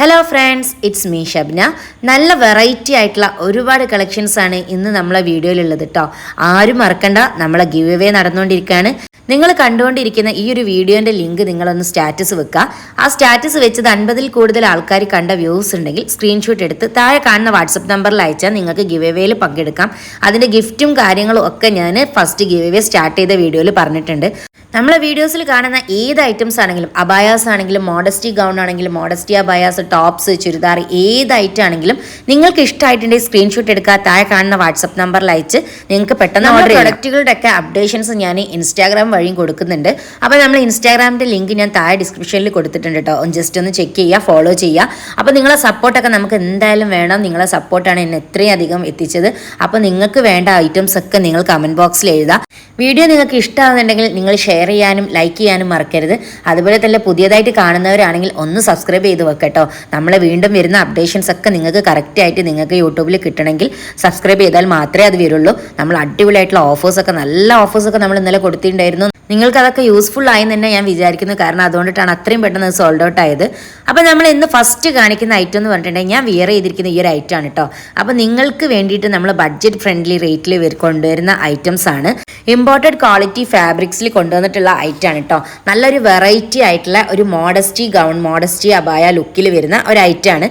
Hello friends, it's me Shabna. നല്ല variety ആയിട്ടുള്ള ഒരുപാട് കളക്ഷൻസ് ആണ് ഇന്ന് നമ്മളെ വീഡിയോയിലുള്ളത് കേട്ടോ. ആരും മറക്കണ്ട, നമ്മളെ ഗിവ് അവേ നടന്നുകൊണ്ടിരിക്കുകയാണ്. നിങ്ങൾ കണ്ടുകൊണ്ടിരിക്കുന്ന ഈ ഒരു വീഡിയോൻ്റെ ലിങ്ക് നിങ്ങളൊന്ന് സ്റ്റാറ്റസ് വെക്കുക. ആ സ്റ്റാറ്റസ് വെച്ചത് 50-ൽ കൂടുതൽ ആൾക്കാർ കണ്ട വ്യൂസ് ഉണ്ടെങ്കിൽ സ്ക്രീൻഷോട്ട് എടുത്ത് താഴെ കാണുന്ന വാട്സപ്പ് നമ്പറിൽ അയച്ചാൽ നിങ്ങൾക്ക് ഗിവ് അവേയിൽ പങ്കെടുക്കാം. അതിൻ്റെ ഗിഫ്റ്റും കാര്യങ്ങളും ഒക്കെ ഞാൻ ഫസ്റ്റ് ഗിവ് അവേ സ്റ്റാർട്ട് ചെയ്ത വീഡിയോയിൽ പറഞ്ഞിട്ടുണ്ട്. നമ്മളെ വീഡിയോസിൽ കാണുന്ന ഏത് ഐറ്റംസ് ആണെങ്കിലും, അബായാസ് ആണെങ്കിലും, മോഡസ്റ്റി ഗൗൺ ആണെങ്കിലും, മോഡസ്റ്റി അബായാസ്, ടോപ്സ്, ചുരിദാർ, ഏത് ഐറ്റം ആണെങ്കിലും നിങ്ങൾക്ക് ഇഷ്ടമായിട്ടുണ്ടെങ്കിൽ സ്ക്രീൻഷോട്ട് എടുക്കുക. താഴെ കാണുന്ന വാട്സപ്പ് നമ്പറിൽ അയച്ച് നിങ്ങൾക്ക് പെട്ടെന്ന് ഓർഡർ പ്രൊഡക്റ്റുകളുടെ ഒക്കെ അപ്ഡേഷൻസ് ഞാൻ ഇൻസ്റ്റാഗ്രാം വഴിയും കൊടുക്കുന്നുണ്ട്. അപ്പോൾ നമ്മൾ ഇൻസ്റ്റാഗ്രാമിൻ്റെ ലിങ്ക് ഞാൻ താഴെ ഡിസ്ക്രിപ്ഷനിൽ കൊടുത്തിട്ടുണ്ട് കേട്ടോ. ജസ്റ്റ് ഒന്ന് ചെക്ക് ചെയ്യുക, ഫോളോ ചെയ്യുക. അപ്പോൾ നിങ്ങളെ സപ്പോർട്ടൊക്കെ നമുക്ക് എന്തായാലും വേണം. നിങ്ങളെ സപ്പോർട്ടാണ് എന്നെ ഇത്രയും അധികം എത്തിച്ചത്. അപ്പോൾ നിങ്ങൾക്ക് വേണ്ട ഐറ്റംസ് ഒക്കെ നിങ്ങൾ കമൻറ്റ് ബോക്സിൽ എഴുതാം. വീഡിയോ നിങ്ങൾക്ക് ഇഷ്ടമാകുന്നുണ്ടെങ്കിൽ നിങ്ങൾ ഷെയർ ചെയ്യാനും ലൈക്ക് ചെയ്യാനും മറക്കരുത്. അതുപോലെ തന്നെ പുതിയതായിട്ട് കാണുന്നവരാണെങ്കിൽ ഒന്ന് സബ്സ്ക്രൈബ് ചെയ്ത് വെക്കട്ടോ. നമ്മളെ വീണ്ടും വരുന്ന അപ്ഡേഷൻസ് ഒക്കെ നിങ്ങൾക്ക് കറക്റ്റായിട്ട് നിങ്ങൾക്ക് യൂട്യൂബിൽ കിട്ടണമെങ്കിൽ സബ്സ്ക്രൈബ് ചെയ്താൽ മാത്രമേ അത് വരുള്ളൂ. നമ്മൾ അടിപൊളിയായിട്ടുള്ള ഓഫേഴ്സൊക്കെ, നല്ല ഓഫേഴ്സൊക്കെ നമ്മൾ ഇന്നലെ കൊടുത്തിട്ടുണ്ടായിരുന്നു. നിങ്ങൾക്ക് അതൊക്കെ യൂസ്ഫുൾ ആയി തന്നെ ഞാൻ വിചാരിക്കുന്നു. കാരണം അതുകൊണ്ടിട്ടാണ് അത്രയും പെട്ടെന്ന് സോൾഡ് ഔട്ട് ആയത്. അപ്പോൾ നമ്മൾ ഇന്ന് ഫസ്റ്റ് കാണിക്കുന്ന ഐറ്റം എന്ന് പറഞ്ഞിട്ടുണ്ടെങ്കിൽ ഞാൻ വിയർ ചെയ്തിരിക്കുന്ന ഈ ഒരു ഐറ്റം ആണ് കേട്ടോ. അപ്പോൾ നിങ്ങൾക്ക് വേണ്ടിയിട്ട് നമ്മൾ ബഡ്ജറ്റ് ഫ്രണ്ട്ലി റേറ്റിൽ കൊണ്ടുവരുന്ന ഐറ്റംസ് ആണ്. ഇമ്പോർട്ടഡ് ക്വാളിറ്റി ഫാബ്രിക്സിൽ കൊണ്ടുവന്നിട്ടുള്ള ഐറ്റം ആണ് കേട്ടോ. നല്ലൊരു വെറൈറ്റി ആയിട്ടുള്ള ഒരു മോഡസ്റ്റി ഗൗൺ, മോഡസ്റ്റി അബായ ലുക്കിൽ വരുന്ന ഒരു ഐറ്റം ആണ്.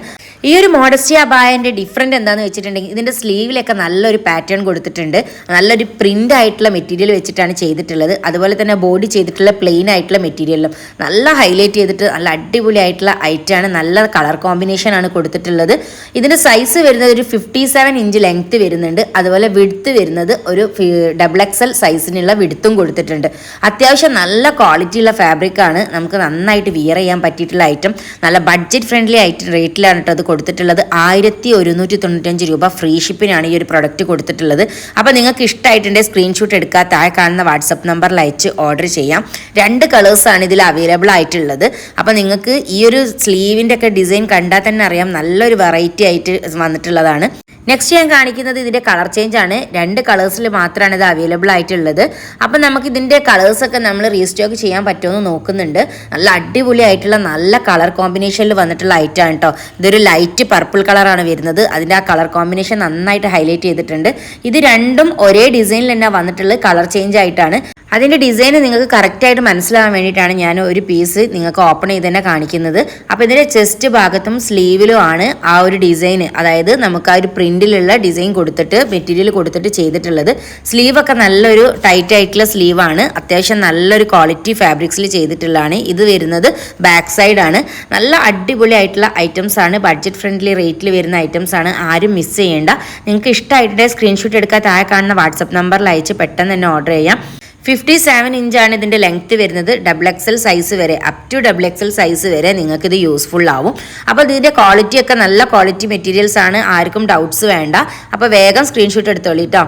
ഈ ഒരു മോഡസ്റ്റി അബായൻ്റെ ഡിഫറൻറ്റ് എന്താണെന്ന് വെച്ചിട്ടുണ്ടെങ്കിൽ ഇതിൻ്റെ സ്ലീവിലൊക്കെ നല്ലൊരു പാറ്റേൺ കൊടുത്തിട്ടുണ്ട്. നല്ലൊരു പ്രിൻ്റ് ആയിട്ടുള്ള മെറ്റീരിയൽ വെച്ചിട്ടാണ് ചെയ്തിട്ടുള്ളത്. അതുപോലെ തന്നെ ബോഡി ചെയ്തിട്ടുള്ള പ്ലെയിൻ ആയിട്ടുള്ള മെറ്റീരിയലും നല്ല ഹൈലൈറ്റ് ചെയ്തിട്ട് നല്ല അടിപൊളി ആയിട്ടുള്ള ഐറ്റമാണ്. നല്ല കളർ കോമ്പിനേഷൻ ആണ് കൊടുത്തിട്ടുള്ളത്. ഇതിൻ്റെ സൈസ് വരുന്നത് ഒരു 57 ഇഞ്ച് ലെങ്ത്ത് വരുന്നുണ്ട്. അതുപോലെ വിഡ്ത്ത് വരുന്നത് ഒരു XXL സൈസിനുള്ള വിഡ്ത്തും കൊടുത്തിട്ടുണ്ട്. അത്യാവശ്യം നല്ല ക്വാളിറ്റിയുള്ള ഫാബ്രിക്കാണ്. നമുക്ക് നന്നായിട്ട് വിയർ ചെയ്യാൻ പറ്റിയിട്ടുള്ള ഐറ്റം. നല്ല ബഡ്ജറ്റ് ഫ്രണ്ട്ലി റേറ്റിലാണ് കേട്ടോ അത് കൊടുത്തിട്ടുള്ളത്. 1195 രൂപ ഫ്രീ ഷിപ്പിനാണ് ഈ ഒരു പ്രൊഡക്റ്റ് കൊടുത്തിട്ടുള്ളത്. അപ്പോൾ നിങ്ങൾക്ക് ഇഷ്ടമായിട്ടുണ്ടെങ്കിൽ സ്ക്രീൻഷോട്ട് എടുക്കുക. താഴെ കാണുന്ന വാട്സപ്പ് നമ്പറിൽ അയച്ച് ഓർഡർ ചെയ്യാം. 2 കളേഴ്സാണ് ഇതിൽ അവൈലബിൾ ആയിട്ടുള്ളത്. അപ്പോൾ നിങ്ങൾക്ക് ഈ ഒരു സ്ലീവിൻ്റെ ഒക്കെ ഡിസൈൻ കണ്ടാൽ തന്നെ അറിയാം നല്ലൊരു വെറൈറ്റി ആയിട്ട് വന്നിട്ടുള്ളതാണ്. നെക്സ്റ്റ് ഞാൻ കാണിക്കുന്നത് ഇതിൻ്റെ കളർ ചേഞ്ച് ആണ്. 2 കളേഴ്സിൽ മാത്രമാണ് ഇത് അവൈലബിൾ ആയിട്ടുള്ളത്. അപ്പം നമുക്ക് ഇതിൻ്റെ കളേഴ്സൊക്കെ നമ്മൾ റീസ്റ്റോക്ക് ചെയ്യാൻ പറ്റുമെന്ന് നോക്കുന്നുണ്ട്. നല്ല അടിപൊളി ആയിട്ടുള്ള നല്ല കളർ കോമ്പിനേഷനിൽ വന്നിട്ടുള്ള ഐറ്റം ആണ് കേട്ടോ. ഇതൊരു ലൈറ്റ് പർപ്പിൾ കളറാണ് വരുന്നത്. അതിൻ്റെ ആ കളർ കോമ്പിനേഷൻ നന്നായിട്ട് ഹൈലൈറ്റ് ചെയ്തിട്ടുണ്ട്. ഇത് രണ്ടും ഒരേ ഡിസൈനിൽ തന്നെ വന്നിട്ടുള്ളത് കളർ ചേഞ്ച് ആയിട്ടാണ്. അതിൻ്റെ ഡിസൈൻ നിങ്ങൾക്ക് കറക്റ്റായിട്ട് മനസ്സിലാവാൻ വേണ്ടിയിട്ടാണ് ഞാൻ ഒരു പീസ് നിങ്ങൾക്ക് ഓപ്പൺ ചെയ്ത് തന്നെ കാണിക്കുന്നത്. അപ്പോൾ ഇതിൻ്റെ ചെസ്റ്റ് ഭാഗത്തും സ്ലീവിലും ആണ് ആ ഒരു ഡിസൈൻ, അതായത് നമുക്ക് ആ ഒരു പ്രിൻറ്റിലുള്ള ഡിസൈൻ കൊടുത്തിട്ട് മെറ്റീരിയൽ കൊടുത്തിട്ട് ചെയ്തിട്ടുള്ളത്. സ്ലീവൊക്കെ നല്ലൊരു ടൈറ്റ് ആയിട്ടുള്ള സ്ലീവാണ്. അത്യാവശ്യം നല്ലൊരു ക്വാളിറ്റി ഫാബ്രിക്സിൽ ചെയ്തിട്ടുള്ളതാണ്. ഇത് വരുന്നത് ബാക്ക് സൈഡാണ്. നല്ല അടിപൊളി ആയിട്ടുള്ള ഐറ്റംസ് ആണ്. ബഡ്ജറ്റ് ഫ്രണ്ട്ലി റേറ്റിൽ വരുന്ന ഐറ്റംസ് ആണ്. ആരും മിസ് ചെയ്യേണ്ട. നിങ്ങൾക്ക് ഇഷ്ടമായിട്ട് സ്ക്രീൻഷോട്ട് എടുക്കാൻ താഴെ കാണുന്ന വാട്സപ്പ് നമ്പറിൽ അയച്ച് പെട്ടെന്ന് തന്നെ ഓർഡർ ചെയ്യാം. 57 ഇഞ്ചാണ് ഇതിൻ്റെ ലെങ്ത്ത് വരുന്നത്. XXL സൈസ് വരെ, അപ് ടു XXL സൈസ് വരെ നിങ്ങൾക്കിത് യൂസ്ഫുൾ ആവും. അപ്പോൾ ഇതിൻ്റെ ക്വാളിറ്റിയൊക്കെ നല്ല ക്വാളിറ്റി മെറ്റീരിയൽസ് ആണ്. ആർക്കും ഡൗട്ട്സ് വേണ്ട. അപ്പോൾ വേഗം സ്ക്രീൻഷോട്ട് എടുത്തോളൂ കേട്ടോ.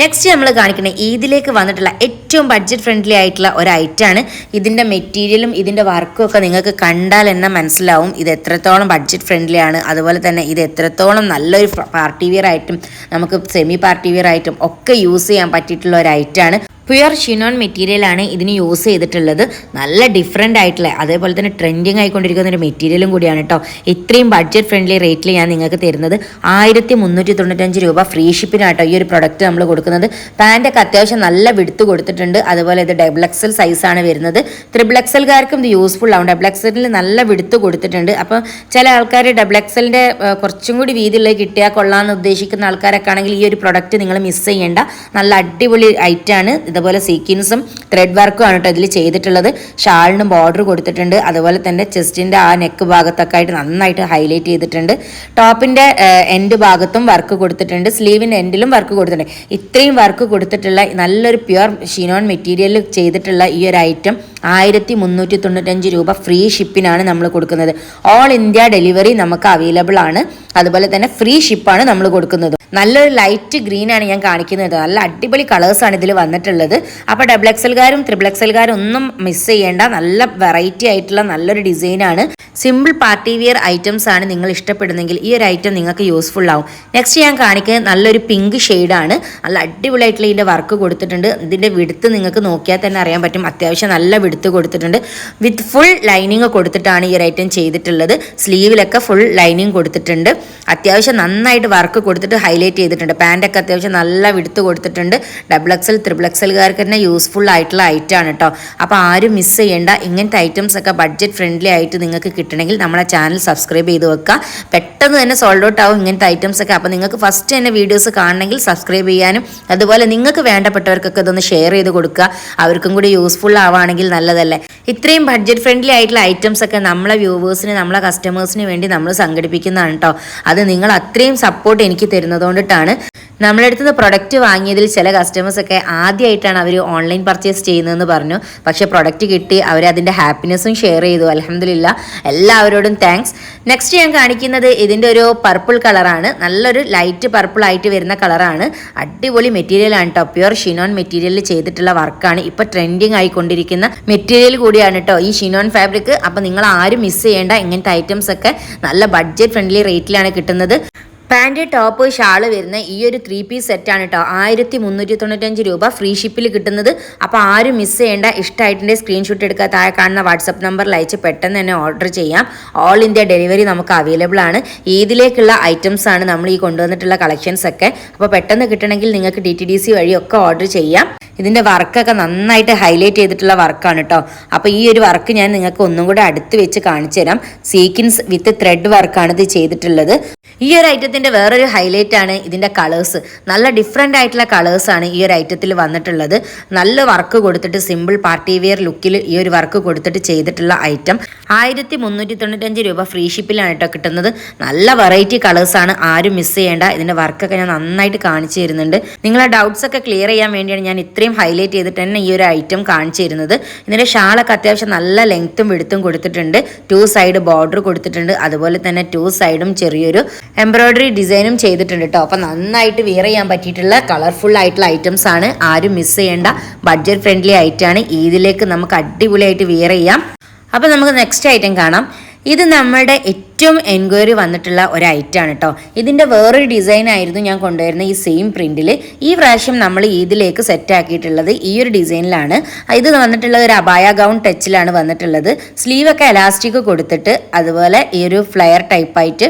നെക്സ്റ്റ് നമ്മൾ കാണിക്കുന്നത് ഇതിലേക്ക് വന്നിട്ടുള്ള ഏറ്റവും ബഡ്ജറ്റ് ഫ്രണ്ട്ലി ആയിട്ടുള്ള ഒരു ഐറ്റമാണ്. ഇതിൻ്റെ മെറ്റീരിയലും ഇതിൻ്റെ വർക്കും ഒക്കെ നിങ്ങൾക്ക് കണ്ടാൽ തന്നെ മനസ്സിലാവും ഇത് എത്രത്തോളം ബഡ്ജറ്റ് ഫ്രണ്ട്ലി ആണ്. അതുപോലെ തന്നെ ഇത് എത്രത്തോളം നല്ലൊരു പാർട്ടി വെയർ ആയിട്ടും നമുക്ക് സെമി പാർട്ടി വെയർ ആയിട്ടും ഒക്കെ യൂസ് ചെയ്യാൻ പറ്റിയിട്ടുള്ള ഒരു ഐറ്റമാണ്. പ്യുവർ ഷിനോൺ മെറ്റീരിയലാണ് ഇതിന് യൂസ് ചെയ്തിട്ടുള്ളത്. നല്ല ഡിഫറെൻ്റ് ആയിട്ടുള്ള, അതേപോലെ തന്നെ ട്രെൻഡിങ് ആയിക്കൊണ്ടിരിക്കുന്ന ഒരു മെറ്റീരിയലും കൂടിയാണ് കേട്ടോ. ഇത്രയും ബഡ്ജറ്റ് ഫ്രണ്ട്ലി റേറ്റിൽ ഞാൻ നിങ്ങൾക്ക് തരുന്നത് 1395 രൂപ ഫ്രീ ഷിപ്പിനാട്ടോ ഈ ഒരു പ്രൊഡക്റ്റ് നമ്മൾ കൊടുക്കുന്നത്. പാൻറ്റൊക്കെ അത്യാവശ്യം നല്ല വിടുത്ത് കൊടുത്തിട്ടുണ്ട്. അതുപോലെ ഇത് XXL സൈസാണ് വരുന്നത്. XXLകാർക്കും ഇത് യൂസ്ഫുൾ ആവും. XXL നല്ല വിടുത്ത് കൊടുത്തിട്ടുണ്ട്. അപ്പം ചില ആൾക്കാർ XXLൻ്റെ കുറച്ചും കൂടി വീതിയിൽ കിട്ടിയാൽ കൊള്ളാമെന്ന് ഉദ്ദേശിക്കുന്ന ആൾക്കാരൊക്കെ ആണെങ്കിൽ ഈ ഒരു പ്രൊഡക്റ്റ് നിങ്ങൾ മിസ് ചെയ്യേണ്ട. നല്ല അടിപൊളി ഐറ്റമാണ്. ഇതുപോലെ സീക്വൻസും ത്രെഡ് വർക്കും ആണ് കേട്ടോ ഇതിൽ ചെയ്തിട്ടുള്ളത്. ഷാളിനും ബോർഡർ കൊടുത്തിട്ടുണ്ട്. അതുപോലെ തന്നെ ചെസ്റ്റിൻ്റെ ആ നെക്ക് ഭാഗത്തൊക്കെ ആയിട്ട് നന്നായിട്ട് ഹൈലൈറ്റ് ചെയ്തിട്ടുണ്ട്. ടോപ്പിൻ്റെ എൻഡ് ഭാഗത്തും വർക്ക് കൊടുത്തിട്ടുണ്ട്. സ്ലീവിൻ്റെ എൻഡിലും വർക്ക് കൊടുത്തിട്ടുണ്ട്. ഇത്രയും വർക്ക് കൊടുത്തിട്ടുള്ള നല്ലൊരു പ്യുവർ ഷിനോൺ മെറ്റീരിയൽ ചെയ്തിട്ടുള്ള ഈ ഒരു ഐറ്റം 1395 രൂപ ഫ്രീ ഷിപ്പിനാണ് നമ്മൾ കൊടുക്കുന്നത്. ഓൾ ഇന്ത്യ ഡെലിവറി നമുക്ക് അവൈലബിൾ ആണ്. അതുപോലെ തന്നെ ഫ്രീ ഷിപ്പാണ് നമ്മൾ കൊടുക്കുന്നത്. നല്ലൊരു ലൈറ്റ് ഗ്രീനാണ് ഞാൻ കാണിക്കുന്നത്. നല്ല അടിപൊളി കളേഴ്സാണ് ഇതിൽ വന്നിട്ടുള്ളത്. അപ്പോൾ XXLകാരും XXLകാരും ഒന്നും മിസ് ചെയ്യേണ്ട. നല്ല വെറൈറ്റി ആയിട്ടുള്ള നല്ലൊരു ഡിസൈനാണ്. സിമ്പിൾ പാർട്ടി വിയർ ഐറ്റംസ് ആണ് നിങ്ങൾ ഇഷ്ടപ്പെടുന്നെങ്കിൽ ഈ ഒരു ഐറ്റം നിങ്ങൾക്ക് യൂസ്ഫുൾ ആവും. നെക്സ്റ്റ് ഞാൻ കാണിക്കുന്നത് നല്ലൊരു പിങ്ക് ഷെയ്ഡാണ്. നല്ല അടിപൊളിയായിട്ടുള്ള ഇതിൻ്റെ വർക്ക് കൊടുത്തിട്ടുണ്ട്. ഇതിൻ്റെ വിടുത്ത് നിങ്ങൾക്ക് നോക്കിയാൽ തന്നെ അറിയാൻ പറ്റും. അത്യാവശ്യം നല്ല വിടുത്ത് കൊടുത്തിട്ടുണ്ട്. വിത്ത് ഫുൾ ലൈനിങ് കൊടുത്തിട്ടാണ് ഈ ഒരു ഐറ്റം ചെയ്തിട്ടുള്ളത്. സ്ലീവിലൊക്കെ ഫുൾ ലൈനിങ് കൊടുത്തിട്ടുണ്ട്. അത്യാവശ്യം നന്നായിട്ട് വർക്ക് കൊടുത്തിട്ട് ഹൈലൈറ്റ് ചെയ്തിട്ടുണ്ട്. പാൻറ്റൊക്കെ അത്യാവശ്യം നല്ല വിടുത്ത് കൊടുത്തിട്ടുണ്ട്. XXL XXLകാർക്ക് തന്നെ യൂസ്ഫുൾ ആയിട്ടുള്ള ഐറ്റം ആണ് കേട്ടോ. അപ്പോൾ ആരും മിസ് ചെയ്യേണ്ട. ഇങ്ങനത്തെ ഐറ്റംസ് ഒക്കെ ബഡ്ജറ്റ് ഫ്രണ്ട്ലി ആയിട്ട് നിങ്ങൾക്ക് കിട്ടണമെങ്കിൽ നമ്മളെ ചാനൽ സബ്സ്ക്രൈബ് ചെയ്ത് വെക്കുക. പെട്ടെന്ന് തന്നെ സോൾഡ് ഔട്ട് ആവും ഇങ്ങനത്തെ ഐറ്റംസ് ഒക്കെ. അപ്പോൾ നിങ്ങൾക്ക് ഫസ്റ്റ് തന്നെ വീഡിയോസ് കാണണമെങ്കിൽ സബ്സ്ക്രൈബ് ചെയ്യാനും അതുപോലെ നിങ്ങൾക്ക് വേണ്ടപ്പെട്ടവർക്കൊക്കെ ഇതൊന്ന് ഷെയർ ചെയ്ത് കൊടുക്കുക. അവർക്കും കൂടി യൂസ്ഫുൾ ആവുകയാണെങ്കിൽ നല്ലതല്ലേ. ഇത്രയും ബഡ്ജറ്റ് ഫ്രണ്ട്ലി ആയിട്ടുള്ള ഐറ്റംസ് ഒക്കെ നമ്മളെ വ്യൂവേഴ്സിന് നമ്മളെ കസ്റ്റമേഴ്സിന് വേണ്ടി നമ്മൾ സംഘടിപ്പിക്കുന്നതാണ് കേട്ടോ. അത് നിങ്ങൾ അത്രയും സപ്പോർട്ട് എനിക്ക് തരുന്നതുകൊണ്ടിട്ടാണ്. നമ്മളടുത്ത് നിന്ന് പ്രൊഡക്റ്റ് വാങ്ങിയതിൽ ചില കസ്റ്റമേഴ്സൊക്കെ ആദ്യമായിട്ടാണ് അവർ ഓൺലൈൻ പർച്ചേസ് ചെയ്യുന്നതെന്ന് പറഞ്ഞു. പക്ഷേ പ്രൊഡക്റ്റ് കിട്ടി, അവരതിൻ്റെ ഹാപ്പിനെസ്സും ഷെയർ ചെയ്തു. അൽഹംദുലില്ലാ, എല്ലാവരോടും താങ്ക്സ്. നെക്സ്റ്റ് ഞാൻ കാണിക്കുന്നത് ഇതിൻ്റെ ഒരു പർപ്പിൾ കളറാണ്. നല്ലൊരു ലൈറ്റ് പർപ്പിൾ ആയിട്ട് വരുന്ന കളറാണ്. അടിപൊളി മെറ്റീരിയലാണ് കേട്ടോ. പ്യുവർ ഷിനോൺ മെറ്റീരിയലിൽ ചെയ്തിട്ടുള്ള വർക്കാണ്. ഇപ്പോൾ ട്രെൻഡിങ് ആയിക്കൊണ്ടിരിക്കുന്ന മെറ്റീരിയൽ കൂടിയാണ് കേട്ടോ ഈ ഷിനോൺ ഫാബ്രിക്. അപ്പോൾ നിങ്ങൾ ആരും മിസ് ചെയ്യേണ്ട. ഇങ്ങനത്തെ ഐറ്റംസ് ഒക്കെ നല്ല ബഡ്ജറ്റ് ഫ്രണ്ട്ലി റേറ്റിലാണ് കിട്ടുന്നത്. പാൻറ് ടോപ്പ് ഷാള് വരുന്ന ഈ ഒരു 3 പീസ് സെറ്റാണ് കേട്ടോ. 1395 രൂപ ഫ്രീ ഷിപ്പിൽ കിട്ടുന്നത്. അപ്പോൾ ആരും മിസ് ചെയ്യേണ്ട. ഇഷ്ടമായിട്ടിൻ്റെ സ്ക്രീൻഷോട്ട് എടുക്കുക. താഴെ കാണുന്ന വാട്സപ്പ് നമ്പറിൽ അയച്ച് പെട്ടെന്ന് തന്നെ ഓർഡർ ചെയ്യാം. ഓൾ ഇന്ത്യ ഡെലിവറി നമുക്ക് അവൈലബിൾ ആണ്. ഈദിലേക്കുള്ള ഐറ്റംസ് ആണ് നമ്മൾ ഈ കൊണ്ടുവന്നിട്ടുള്ള കളക്ഷൻസ് ഒക്കെ. അപ്പോൾ പെട്ടെന്ന് കിട്ടണമെങ്കിൽ നിങ്ങൾക്ക് DTDC വഴിയൊക്കെ ഓർഡർ ചെയ്യാം. ഇതിൻ്റെ വർക്കൊക്കെ നന്നായിട്ട് ഹൈലൈറ്റ് ചെയ്തിട്ടുള്ള വർക്കാണ് കേട്ടോ. അപ്പോൾ ഈ ഒരു വർക്ക് ഞാൻ നിങ്ങൾക്ക് ഒന്നും കൂടെ അടുത്ത് വെച്ച് കാണിച്ചു തരാം. സീക്വൻസ് വിത്ത് ത്രെഡ് വർക്കാണ് ഇത് ചെയ്തിട്ടുള്ളത്. ഈ ഒരു ഐറ്റത്തിൻ്റെ വേറൊരു ഹൈലൈറ്റ് ആണ് ഇതിൻ്റെ കളേഴ്സ്. നല്ല ഡിഫറെൻ്റ് ആയിട്ടുള്ള കളേഴ്സാണ് ഈ ഒരു ഐറ്റത്തിൽ വന്നിട്ടുള്ളത്. നല്ല വർക്ക് കൊടുത്തിട്ട് സിമ്പിൾ പാർട്ടി വെയർ ലുക്കിൽ ഈ ഒരു വർക്ക് കൊടുത്തിട്ട് ചെയ്തിട്ടുള്ള ഐറ്റം 1395 രൂപ ഫ്രീ ഷിപ്പിലാണ് കേട്ടോ കിട്ടുന്നത്. നല്ല വെറൈറ്റി കളേഴ്സാണ്. ആരും മിസ് ചെയ്യേണ്ട. ഇതിൻ്റെ വർക്കൊക്കെ ഞാൻ നന്നായിട്ട് കാണിച്ചു തരുന്നുണ്ട്. നിങ്ങളെ ഡൗട്ട്സ് ഒക്കെ ക്ലിയർ ചെയ്യാൻ വേണ്ടിയാണ് ഞാൻ ഇത്രയും ഹൈലൈറ്റ് ചെയ്തിട്ട് തന്നെ ഈ ഒരു ഐറ്റം കാണിച്ചു തരുന്നത്. ഇതിൻ്റെ ഷാളൊക്കെ അത്യാവശ്യം നല്ല ലെങ്ത്തും വിടുത്തും കൊടുത്തിട്ടുണ്ട്. 2 സൈഡ് ബോർഡർ കൊടുത്തിട്ടുണ്ട്. അതുപോലെ തന്നെ 2 സൈഡും ചെറിയൊരു എംബ്രോയിഡറി ഡിസൈനും ചെയ്തിട്ടുണ്ട് കേട്ടോ. അപ്പോൾ നന്നായിട്ട് വിയർ ചെയ്യാൻ പറ്റിയിട്ടുള്ള കളർഫുൾ ആയിട്ടുള്ള ഐറ്റംസ് ആണ്. ആരും മിസ് ചെയ്യേണ്ട. ബഡ്ജറ്റ് ഫ്രണ്ട്ലി ആയിട്ടാണ്. ഇതിലേക്ക് നമുക്ക് അടിപൊളിയായിട്ട് വിയർ ചെയ്യാം. അപ്പോൾ നമുക്ക് നെക്സ്റ്റ് ഐറ്റം കാണാം. ഇത് നമ്മുടെ ഏറ്റവും എൻക്വയറി വന്നിട്ടുള്ള ഒരു ഐറ്റമാണ് കേട്ടോ. ഇതിൻ്റെ വേറൊരു ഡിസൈൻ ആയിരുന്നു ഞാൻ കൊണ്ടുവരുന്ന ഈ സെയിം പ്രിൻറ്റിൽ. ഈ പ്രാവശ്യം നമ്മൾ ഇതിലേക്ക് സെറ്റ് ആക്കിയിട്ടുള്ളത് ഈ ഒരു ഡിസൈനിലാണ്. ഇത് വന്നിട്ടുള്ളത് ഒരു അബായ ഗൗൺ ടച്ചിലാണ് വന്നിട്ടുള്ളത്. സ്ലീവൊക്കെ എലാസ്റ്റിക് കൊടുത്തിട്ട് അതുപോലെ ഈ ഒരു ഫ്ലെയർ ടൈപ്പായിട്ട്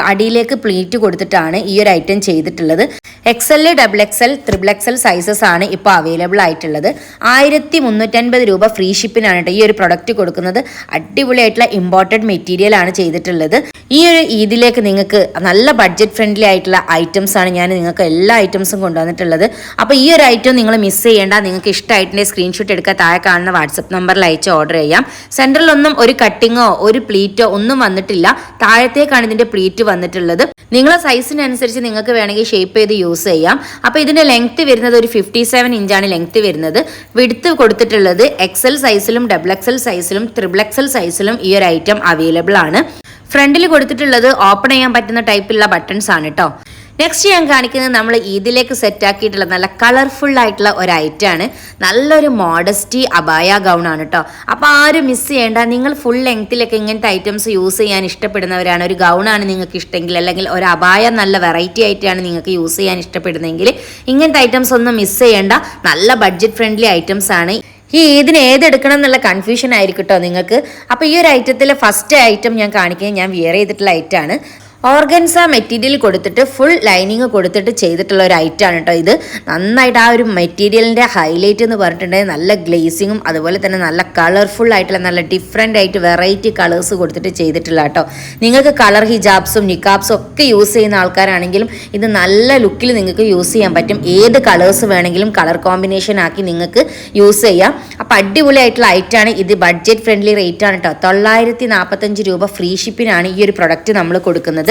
അടിയിലേക്ക് പ്ലീറ്റ് കൊടുത്തിട്ടാണ് ഈ ഒരു ഐറ്റം ചെയ്തിട്ടുള്ളത്. XL, XXL, XXL സൈസസ് ആണ് ഇപ്പോൾ അവൈലബിൾ ആയിട്ടുള്ളത്. 1350 രൂപ ഫ്രീ ഷിപ്പിനാണ് കേട്ടോ ഈ ഒരു പ്രൊഡക്റ്റ് കൊടുക്കുന്നത്. അടിപൊളിയായിട്ടുള്ള ഇമ്പോർട്ടഡ് മെറ്റീരിയൽ ആണ് ചെയ്തിട്ടുള്ളത്. ഈ ഒരു ഇതിലേക്ക് നിങ്ങൾക്ക് നല്ല ബഡ്ജറ്റ് ഫ്രണ്ട്ലി ആയിട്ടുള്ള ഐറ്റംസ് ആണ് ഞാൻ നിങ്ങൾക്ക് എല്ലാ ഐറ്റംസും കൊണ്ടുവന്നിട്ടുള്ളത്. അപ്പോൾ ഈ ഒരു ഐറ്റം നിങ്ങൾ മിസ് ചെയ്യേണ്ട. നിങ്ങൾക്ക് ഇഷ്ടമായിട്ടിൻ്റെ സ്ക്രീൻഷോട്ട് എടുക്കുക. താഴെ കാണുന്ന വാട്സപ്പ് നമ്പറിൽ അയച്ച് ഓർഡർ ചെയ്യാം. സെൻറ്ററിലൊന്നും ഒരു കട്ടിങ്ങോ ഒരു പ്ലീറ്റോ ഒന്നും വന്നിട്ടില്ല. താഴത്തേക്കാണ് ഇതിൻ്റെ പ്ലീറ്റ് വന്നിട്ടുള്ളത്. നിങ്ങളെ സൈസിനനുസരിച്ച് നിങ്ങൾക്ക് വേണമെങ്കിൽ ഷേപ്പ് ചെയ്ത് യൂസ് ചെയ്യാം. അപ്പോൾ ഇതിൻ്റെ ലെങ്ത്ത് വരുന്നത് ഒരു 57 ഇഞ്ചാണ് ലെങ്ത്ത് വരുന്നത്. വിഡ്ത്ത് കൊടുത്തിട്ടുള്ളത് XL സൈസിലും XXL സൈസിലും XXL സൈസിലും ഈ ഒരു ഐറ്റം അവൈലബിൾ ആണ്. ഫ്രണ്ടിൽ കൊടുത്തിട്ടുള്ളത് ഓപ്പൺ ചെയ്യാൻ പറ്റുന്ന ടൈപ്പിലുള്ള ബട്ടൺസ് ആണ് കേട്ടോ. നെക്സ്റ്റ് ഞാൻ കാണിക്കുന്നത് നമ്മൾ ഇതിലേക്ക് സെറ്റ് ആക്കിയിട്ടുള്ള നല്ല കളർഫുൾ ആയിട്ടുള്ള ഒരു ഐറ്റമാണ്. നല്ലൊരു മോഡസ്റ്റി അബായ ഗൗൺ ആണ് കേട്ടോ. അപ്പോൾ ആരും മിസ് ചെയ്യേണ്ട. നിങ്ങൾ ഫുൾ ലെങ്ത്തിലൊക്കെ ഇങ്ങനത്തെ ഐറ്റംസ് യൂസ് ചെയ്യാൻ ഇഷ്ടപ്പെടുന്നവരാണ്. ഒരു ഗൗണാണ് നിങ്ങൾക്ക് ഇഷ്ടമെങ്കിൽ അല്ലെങ്കിൽ ഒരു അബായ നല്ല വെറൈറ്റി ആയിട്ടാണ് നിങ്ങൾക്ക് യൂസ് ചെയ്യാൻ ഇഷ്ടപ്പെടുന്നതെങ്കിൽ ഇങ്ങനത്തെ ഐറ്റംസ് ഒന്നും മിസ് ചെയ്യേണ്ട. നല്ല ബഡ്ജറ്റ് ഫ്രണ്ട്ലി ഐറ്റംസ് ആണ്. ഈ ഇതിന് ഏതെടുക്കണം എന്നുള്ള കൺഫ്യൂഷൻ ആയിരിക്കും കേട്ടോ നിങ്ങൾക്ക്. അപ്പോൾ ഈ ഒരു ഐറ്റത്തിൽ ഫസ്റ്റ് ഐറ്റം ഞാൻ കാണിക്കുന്നത് ഞാൻ വിയർ ചെയ്തിട്ടുള്ള ഐറ്റമാണ്. ഓർഗൻസ മെറ്റീരിയൽ കൊടുത്തിട്ട് ഫുൾ ലൈനിങ് കൊടുത്തിട്ട് ചെയ്തിട്ടുള്ള ഒരു ഐറ്റമാണ് കേട്ടോ ഇത്. നന്നായിട്ട് ആ ഒരു മെറ്റീരിയലിൻ്റെ ഹൈലൈറ്റ് എന്ന് പറഞ്ഞിട്ടുണ്ടെങ്കിൽ നല്ല ഗ്ലേസിങ്ങും അതുപോലെ തന്നെ നല്ല കളർഫുൾ ആയിട്ടുള്ള നല്ല ഡിഫറെൻ്റ് ആയിട്ട് വെറൈറ്റി കളേഴ്സ് കൊടുത്തിട്ട് ചെയ്തിട്ടുള്ള കേട്ടോ. നിങ്ങൾക്ക് കളർ ഹിജാബ്സും നിക്കാബ്സും ഒക്കെ യൂസ് ചെയ്യുന്ന ആൾക്കാരാണെങ്കിലും ഇത് നല്ല ലുക്കിൽ നിങ്ങൾക്ക് യൂസ് ചെയ്യാൻ പറ്റും. ഏത് കളേഴ്സ് വേണമെങ്കിലും കളർ കോമ്പിനേഷൻ ആക്കി നിങ്ങൾക്ക് യൂസ് ചെയ്യാം. അപ്പോൾ അടിപൊളിയായിട്ടുള്ള ഐറ്റമാണ് ഇത്. ബഡ്ജറ്റ് ഫ്രണ്ട്ലി റേറ്റ് ആണ് കേട്ടോ. 945 രൂപ ഫ്രീ ഷിപ്പിനാണ് ഈ ഒരു പ്രൊഡക്റ്റ് നമ്മൾ കൊടുക്കുന്നത്.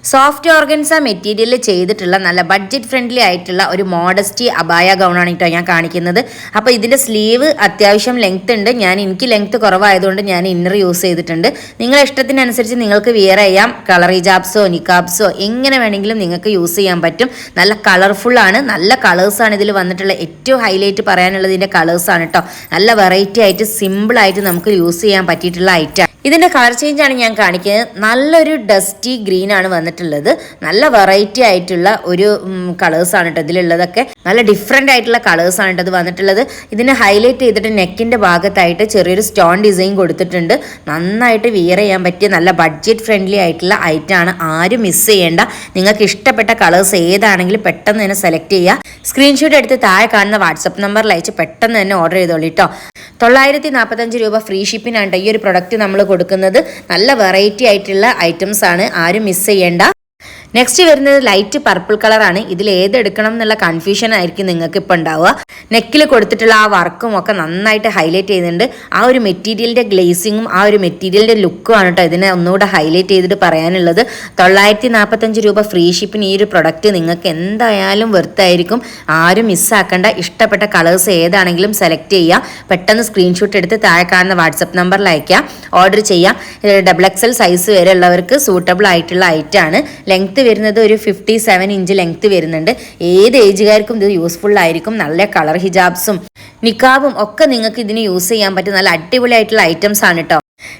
സോഫ്റ്റ് ഓർഗൻസ മെറ്റീരിയൽ ചെയ്തിട്ടുള്ള നല്ല ബഡ്ജറ്റ് ഫ്രണ്ട്ലി ആയിട്ടുള്ള ഒരു മോഡസ്റ്റി അബായ ഗൗണാണ് കേട്ടോ ഞാൻ കാണിക്കുന്നത്. അപ്പോൾ ഇതിൻ്റെ സ്ലീവ് അത്യാവശ്യം ലെങ്ത് ഉണ്ട്. എനിക്ക് ലെങ്ത് കുറവായതുകൊണ്ട് ഞാൻ ഇന്നർ യൂസ് ചെയ്തിട്ടുണ്ട്. നിങ്ങളുടെ ഇഷ്ടത്തിനനുസരിച്ച് നിങ്ങൾക്ക് വിയർ ചെയ്യാം. കളർ ഹിജാബ്സോ നിക്കാബ്സോ എങ്ങനെ വേണമെങ്കിലും നിങ്ങൾക്ക് യൂസ് ചെയ്യാൻ പറ്റും. നല്ല കളർഫുൾ ആണ്, നല്ല കളേഴ്സാണ് ഇതിൽ വന്നിട്ടുള്ള. ഏറ്റവും ഹൈലൈറ്റ് പറയാനുള്ളത് ഇതിൻ്റെ കളേഴ്സാണ് കേട്ടോ. നല്ല വെറൈറ്റി ആയിട്ട് സിമ്പിളായിട്ട് നമുക്ക് യൂസ് ചെയ്യാൻ പറ്റിയിട്ടുള്ള ഐറ്റം. ഇതിൻ്റെ കളർ ചേഞ്ച് ആണ് ഞാൻ കാണിക്കുന്നത്. നല്ലൊരു ഡസ്റ്റി ഗ്രീൻ ആണ് വന്നിട്ടുള്ളത്. നല്ല വെറൈറ്റി ആയിട്ടുള്ള ഒരു കളേഴ്സാണ് കേട്ടോ ഇതിലുള്ളതൊക്കെ. നല്ല ഡിഫറെൻ്റ് ആയിട്ടുള്ള കളേഴ്സാണ് കേട്ടോ ഇത് വന്നിട്ടുള്ളത്. ഇതിനെ ഹൈലൈറ്റ് ചെയ്തിട്ട് നെക്കിൻ്റെ ഭാഗത്തായിട്ട് ചെറിയൊരു സ്റ്റോൺ ഡിസൈൻ കൊടുത്തിട്ടുണ്ട്. നന്നായിട്ട് വിയർ ചെയ്യാൻ പറ്റിയ നല്ല ബഡ്ജറ്റ് ഫ്രണ്ട്ലി ആയിട്ടുള്ള ഐറ്റം ആണ്. ആരും മിസ് ചെയ്യേണ്ട. നിങ്ങൾക്ക് ഇഷ്ടപ്പെട്ട കളേഴ്സ് ഏതാണെങ്കിലും പെട്ടെന്ന് തന്നെ സെലക്ട് ചെയ്യുക. സ്ക്രീൻഷോട്ട് എടുത്ത് താഴെ കാണുന്ന വാട്സപ്പ് നമ്പറിൽ അയച്ച് പെട്ടെന്ന് തന്നെ ഓർഡർ ചെയ്തോളൂ കേട്ടോ. 945 രൂപ ഫ്രീ ഷിപ്പിനാണ് ഈ ഒരു പ്രൊഡക്റ്റ് നമ്മൾ കൊടുക്കുന്നത്. നല്ല വെറൈറ്റി ആയിട്ടുള്ള ഐറ്റംസ് ആണ്, ആരും മിസ് ചെയ്യേണ്ട. നെക്സ്റ്റ് വരുന്നത് ലൈറ്റ് പർപ്പിൾ കളറാണ്. ഇതിൽ ഏതെടുക്കണം എന്നുള്ള കൺഫ്യൂഷൻ ആയിരിക്കും നിങ്ങൾക്ക് ഇപ്പോൾ ഉണ്ടാവുക. നെക്കിൽ കൊടുത്തിട്ടുള്ള ആ വർക്കും ഒക്കെ നന്നായിട്ട് ഹൈലൈറ്റ് ചെയ്യുന്നുണ്ട്. ആ ഒരു മെറ്റീരിയലിൻ്റെ ഗ്ലേസിങ്ങും ആ ഒരു മെറ്റീരിയലിൻ്റെ ലുക്കും ആണ് കേട്ടോ ഇതിനെ ഒന്നുകൂടെ ഹൈലൈറ്റ് ചെയ്തിട്ട് പറയാനുള്ളത്. 945 രൂപ ഫ്രീ ഷിപ്പിന് ഈ ഒരു പ്രൊഡക്റ്റ് നിങ്ങൾക്ക് എന്തായാലും വെർത്തായിരിക്കും. ആരും മിസ്സാക്കേണ്ട. ഇഷ്ടപ്പെട്ട കളേഴ്സ് ഏതാണെങ്കിലും സെലക്ട് ചെയ്യുക. പെട്ടെന്ന് സ്ക്രീൻഷോട്ട് എടുത്ത് താഴെ കാണുന്ന വാട്സപ്പ് നമ്പറിൽ അയക്കുക, ഓർഡർ ചെയ്യാം. XXL സൈസ് വരെ ഉള്ളവർക്ക് സൂട്ടബിൾ ആയിട്ടുള്ള ഐറ്റം ആണ്. ലെങ്ത് വരുന്നത് ഒരു 57 ഇഞ്ച് ലെങ്ത് വരുന്നുണ്ട്. ഏത് ഏജുകാർക്കും ഇത് യൂസ്ഫുൾ ആയിരിക്കും. നല്ല കളർ ഹിജാബ്സും നിക്കാബും ഒക്കെ നിങ്ങൾക്ക് ഇതിന് യൂസ് ചെയ്യാൻ പറ്റും. നല്ല അടിപൊളിയായിട്ടുള്ള ഐറ്റംസ് ആണ് കേട്ടോ.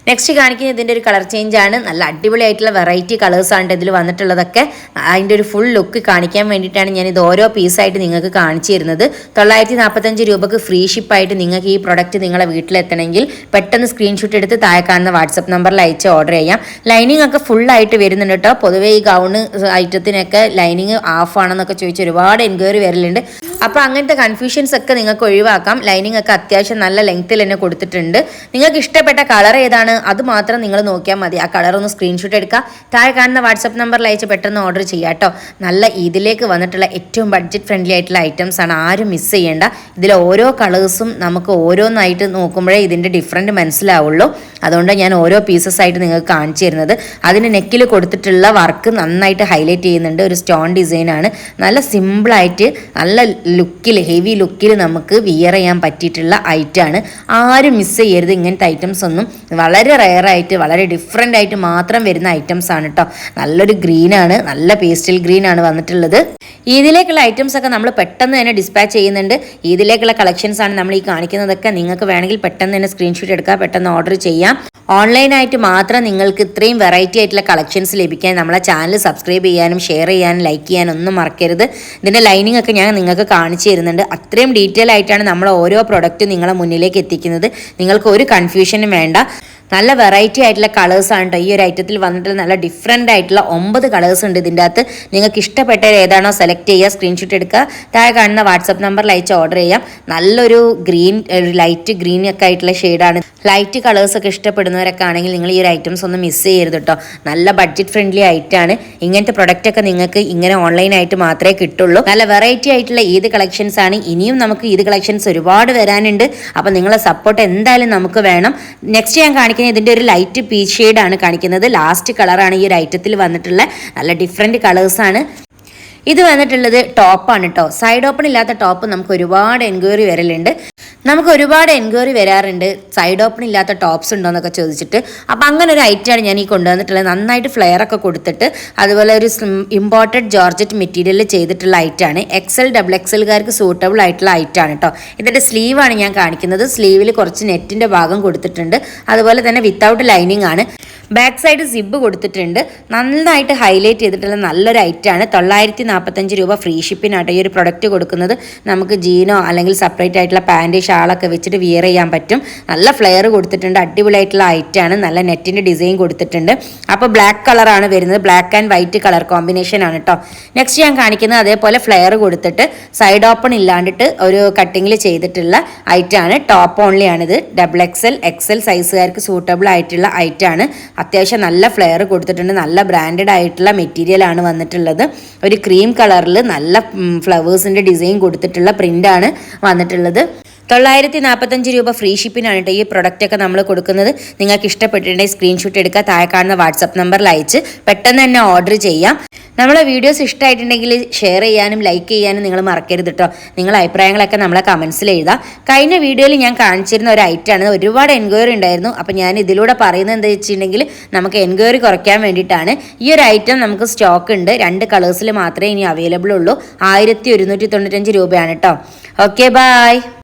നെക്സ്റ്റ് കാണിക്കുന്നത് ഇതിൻ്റെ ഒരു കളർ ചേഞ്ച് ആണ്. നല്ല അടിപൊളിയായിട്ടുള്ള വെറൈറ്റി കളേഴ്സാണ് ഇതിൽ വന്നിട്ടുള്ളതൊക്കെ. അതിൻ്റെ ഒരു ഫുൾ ലുക്ക് കാണിക്കാൻ വേണ്ടിയിട്ടാണ് ഞാൻ ഇത് ഓരോ പീസായിട്ട് നിങ്ങൾക്ക് കാണിച്ചു തരുന്നത്. 945 രൂപക്ക് ഫ്രീ ഷിപ്പായിട്ട് നിങ്ങൾക്ക് ഈ പ്രൊഡക്റ്റ് നിങ്ങളെ വീട്ടിലെത്തണമെങ്കിൽ പെട്ടെന്ന് സ്ക്രീൻഷോട്ട് എടുത്ത് താഴെ കാണുന്ന വാട്സപ്പ് നമ്പറിൽ അയച്ച് ഓർഡർ ചെയ്യാം. ലൈനിങ് ഒക്കെ ഫുള്ളായിട്ട് വരുന്നുണ്ട് കേട്ടോ. പൊതുവേ ഈ ഗൗണ് ഐറ്റത്തിനൊക്കെ ലൈനിങ് ഹാഫ് ആണെന്നൊക്കെ ചോദിച്ച് ഒരുപാട് എൻക്വയറി വരലുണ്ട്. അപ്പോൾ അങ്ങനത്തെ കൺഫ്യൂഷൻസ് ഒക്കെ നിങ്ങൾക്ക് ഒഴിവാക്കാം. ലൈനിങ് ഒക്കെ അത്യാവശ്യം നല്ല ലെങ്ത്തിൽ തന്നെ കൊടുത്തിട്ടുണ്ട്. നിങ്ങൾക്ക് ഇഷ്ടപ്പെട്ട കളർ ഏതാണ് അത് മാത്രം നിങ്ങൾ നോക്കിയാൽ മതി. ആ കളർ ഒന്ന് സ്ക്രീൻഷോട്ട് എടുക്കുക, താഴെ കാണുന്ന വാട്സപ്പ് നമ്പറിൽ അയച്ച് പെട്ടെന്ന് ഓർഡർ ചെയ്യുക കേട്ടോ. നല്ല ഇതിലേക്ക് വന്നിട്ടുള്ള ഏറ്റവും ബഡ്ജറ്റ് ഫ്രണ്ട്ലി ആയിട്ടുള്ള ഐറ്റംസ് ആണ്, ആരും മിസ് ചെയ്യേണ്ട. ഇതിൽ ഓരോ കളേഴ്സും നമുക്ക് ഓരോന്നായിട്ട് നോക്കുമ്പോഴേ ഇതിൻ്റെ ഡിഫറൻറ്റ് മനസ്സിലാവുള്ളൂ. അതുകൊണ്ട് ഞാൻ ഓരോ പീസസ് ആയിട്ട് നിങ്ങൾക്ക് കാണിച്ചു തരുന്നത്. അതിന് നെക്കിൽ കൊടുത്തിട്ടുള്ള വർക്ക് നന്നായിട്ട് ഹൈലൈറ്റ് ചെയ്യുന്നുണ്ട്. ഒരു സ്റ്റോൺ ഡിസൈനാണ്. നല്ല സിമ്പിളായിട്ട് നല്ല ലുക്കിൽ ഹെവി ലുക്കിൽ നമുക്ക് വിയർ ചെയ്യാൻ പറ്റിയിട്ടുള്ള ഐറ്റമാണ്. ആരും മിസ് ചെയ്യരുത്. ഇങ്ങനത്തെ ഐറ്റംസ് ഒന്നും വളരെ റെയറായിട്ട് വളരെ ഡിഫറെൻ്റ് ആയിട്ട് മാത്രം വരുന്ന ഐറ്റംസ് ആണ് കേട്ടോ. നല്ലൊരു ഗ്രീനാണ്, നല്ല പേസ്റ്റൽ ഗ്രീൻ ആണ് വന്നിട്ടുള്ളത്. ഇതിലേക്കുള്ള ഐറ്റംസ് ഒക്കെ നമ്മൾ പെട്ടെന്ന് തന്നെ ഡിസ്പാച്ച് ചെയ്യുന്നുണ്ട്. ഇതിലേക്കുള്ള കളക്ഷൻസ് ആണ് നമ്മൾ ഈ കാണിക്കുന്നതൊക്കെ. നിങ്ങൾക്ക് വേണമെങ്കിൽ പെട്ടെന്ന് തന്നെ സ്ക്രീൻഷോട്ട് എടുക്കുക, പെട്ടെന്ന് ഓർഡർ ചെയ്യാം. ഓൺലൈനായിട്ട് മാത്രം നിങ്ങൾക്ക് ഇത്രയും വെറൈറ്റി ആയിട്ടുള്ള കളക്ഷൻസ് ലഭിക്കാൻ നമ്മളെ ചാനൽ സബ്സ്ക്രൈബ് ചെയ്യാനും ഷെയർ ചെയ്യാനും ലൈക്ക് ചെയ്യാനും ഒന്നും മറക്കരുത്. ഇതിൻ്റെ ലൈനിങ് ഒക്കെ ഞാൻ നിങ്ങൾക്ക് കാണിച്ചു തരുന്നുണ്ട്. അത്രയും ഡീറ്റെയിൽ ആയിട്ടാണ് നമ്മൾ ഓരോ പ്രൊഡക്റ്റും നിങ്ങളെ മുന്നിലേക്ക് എത്തിക്കുന്നത്. നിങ്ങൾക്ക് ഒരു കൺഫ്യൂഷനും വേണ്ട. നല്ല വെറൈറ്റി ആയിട്ടുള്ള കളേഴ്സാണ് കേട്ടോ ഈ ഒരു ഐറ്റത്തിൽ വന്നിട്ട്. നല്ല ഡിഫറെൻ്റ് ആയിട്ടുള്ള 9 കളേഴ്സ് ഉണ്ട് ഇതിൻ്റെ അകത്ത്. നിങ്ങൾക്ക് ഇഷ്ടപ്പെട്ട ഏതാണോ സെലക്ട് ചെയ്യുക, സ്ക്രീൻഷോട്ട് എടുക്കുക, താഴെ കാണുന്ന വാട്സപ്പ് നമ്പറിൽ അയച്ച് ഓർഡർ ചെയ്യാം. നല്ലൊരു ഗ്രീൻ, ഒരു ലൈറ്റ് ഗ്രീൻ ഒക്കെ ആയിട്ടുള്ള ഷെയ്ഡാണ്. ലൈറ്റ് കളേഴ്സൊക്കെ ഇഷ്ടപ്പെടുന്നവരൊക്കെ ആണെങ്കിൽ നിങ്ങൾ ഈ ഒരു ഐറ്റംസ് ഒന്നും മിസ് ചെയ്യരുത് കേട്ടോ. നല്ല ബഡ്ജറ്റ് ഫ്രണ്ട്ലി ആയിട്ടാണ്. ഇങ്ങനത്തെ പ്രൊഡക്റ്റൊക്കെ നിങ്ങൾക്ക് ഇങ്ങനെ ഓൺലൈനായിട്ട് മാത്രമേ കിട്ടുള്ളൂ. നല്ല വെറൈറ്റി ആയിട്ടുള്ള ഈദ് കളക്ഷൻസ് ആണ്. ഇനിയും നമുക്ക് ഈദ് കളക്ഷൻസ് ഒരുപാട് വരാനുണ്ട്. അപ്പോൾ നിങ്ങളെ സപ്പോർട്ട് എന്തായാലും നമുക്ക് വേണം. നെക്സ്റ്റ് ഞാൻ കാണിക്കുന്നത് ഇതിൻ്റെ ഒരു ലൈറ്റ് പീച്ച് ഷെയ്ഡാണ് കാണിക്കുന്നത്. ലാസ്റ്റ് കളറാണ് ഈ ഒരു ഐറ്റത്തിൽ വന്നിട്ടുള്ള. നല്ല ഡിഫറെൻറ്റ് കളേഴ്സാണ്. ഇത് വന്നിട്ടുള്ളത് ടോപ്പാണ് കേട്ടോ. സൈഡ് ഓപ്പൺ ഇല്ലാത്ത ടോപ്പ് നമുക്ക് ഒരുപാട് എൻക്വയറി വരലുണ്ട്. വരാറുണ്ട് സൈഡ് ഓപ്പൺ ഇല്ലാത്ത ടോപ്സ് ഉണ്ടോ എന്നൊക്കെ ചോദിച്ചിട്ട്. അപ്പോൾ അങ്ങനെ ഒരു ഐറ്റമാണ് ഞാൻ ഈ കൊണ്ടുവന്നിട്ടുള്ളത്. നന്നായിട്ട് ഫ്ലെയർ ഒക്കെ കൊടുത്തിട്ട് അതുപോലെ ഒരു ഇമ്പോർട്ടഡ് ജോർജറ്റ് മെറ്റീരിയൽ ചെയ്തിട്ടുള്ള ഐറ്റമാണ്. XXLകാർക്ക് സൂട്ടബിൾ ആയിട്ടുള്ള ഐറ്റമാണ് കേട്ടോ. ഇതിൻ്റെ സ്ലീവാണ് ഞാൻ കാണിക്കുന്നത്. സ്ലീവിൽ കുറച്ച് നെറ്റിൻ്റെ ഭാഗം കൊടുത്തിട്ടുണ്ട്. അതുപോലെ തന്നെ വിത്തൗട്ട് ലൈനിങ് ആണ്. ബാക്ക് സൈഡ് സിബ് കൊടുത്തിട്ടുണ്ട്. നന്നായിട്ട് ഹൈലൈറ്റ് ചെയ്തിട്ടുള്ള നല്ലൊരു ഐറ്റമാണ്. 945 രൂപ ഫ്രീ ഷിപ്പിനാട്ടോ ഈ ഒരു പ്രൊഡക്റ്റ് കൊടുക്കുന്നത്. നമുക്ക് ജീനോ അല്ലെങ്കിൽ സെപ്പറേറ്റ് ആയിട്ടുള്ള പാൻറ് ഷാളൊക്കെ വെച്ചിട്ട് വിയർ ചെയ്യാൻ പറ്റും. നല്ല ഫ്ലെയർ കൊടുത്തിട്ടുണ്ട്. അടിപൊളിയായിട്ടുള്ള ഐറ്റമാണ്. നല്ല നെറ്റിൻ്റെ ഡിസൈൻ കൊടുത്തിട്ടുണ്ട്. അപ്പോൾ ബ്ലാക്ക് കളറാണ് വരുന്നത്. Black and white colour combination ആണ് കേട്ടോ. നെക്സ്റ്റ് ഞാൻ കാണിക്കുന്നത് അതേപോലെ ഫ്ലെയർ കൊടുത്തിട്ട് സൈഡ് ഓപ്പൺ ഇല്ലാണ്ടിട്ട് ഒരു കട്ടിങ്ങിൽ ചെയ്തിട്ടുള്ള ഐറ്റമാണ്. ടോപ്പ് ഓൺലി ആണിത്. XXL സൈസുകാർക്ക് സൂട്ടബിൾ ആയിട്ടുള്ള ഐറ്റമാണ്. അത്യാവശ്യം നല്ല ഫ്ലെയർ കൊടുത്തിട്ടുണ്ട്. നല്ല ബ്രാൻഡഡ് ആയിട്ടുള്ള മെറ്റീരിയൽ ആണ് വന്നിട്ടുള്ളത്. ഒരു ക്രീം കളറിൽ നല്ല ഫ്ലവേഴ്സിൻ്റെ ഡിസൈൻ കൊടുത്തിട്ടുള്ള പ്രിൻ്റാണ് വന്നിട്ടുള്ളത്. 945 രൂപ ഫ്രീ ഷിപ്പിനാണ് കേട്ടോ ഈ പ്രൊഡക്റ്റൊക്കെ നമ്മൾ കൊടുക്കുന്നത്. നിങ്ങൾക്ക് ഇഷ്ടപ്പെട്ടിട്ടുണ്ടെങ്കിൽ സ്ക്രീൻഷോട്ട് എടുക്കുക, താഴെ കാണുന്ന വാട്സപ്പ് നമ്പറിൽ അയച്ച് പെട്ടെന്ന് തന്നെ ഓർഡർ ചെയ്യാം. നമ്മളെ വീഡിയോസ് ഇഷ്ടമായിട്ടുണ്ടെങ്കിൽ ഷെയർ ചെയ്യാനും ലൈക്ക് ചെയ്യാനും നിങ്ങൾ മറക്കരുത് കേട്ടോ. നിങ്ങളുടെ അഭിപ്രായങ്ങളൊക്കെ നമ്മളെ കമൻസിൽ എഴുതാം. കഴിഞ്ഞ വീഡിയോയിൽ ഞാൻ കാണിച്ചിരുന്ന ഒരു ഐറ്റമാണ്, ഒരുപാട് എൻക്വയറി ഉണ്ടായിരുന്നു. അപ്പോൾ ഞാൻ ഇതിലൂടെ പറയുന്നത് എന്താ വെച്ചിട്ടുണ്ടെങ്കിൽ നമുക്ക് എൻക്വയറി കുറയ്ക്കാൻ വേണ്ടിയിട്ടാണ്. ഈ ഒരു ഐറ്റം നമുക്ക് സ്റ്റോക്ക് ഉണ്ട്, 2 കളേഴ്സിൽ മാത്രമേ ഇനി അവൈലബിൾ ഉള്ളൂ. 1195 രൂപയാണ് കേട്ടോ. Okay, by.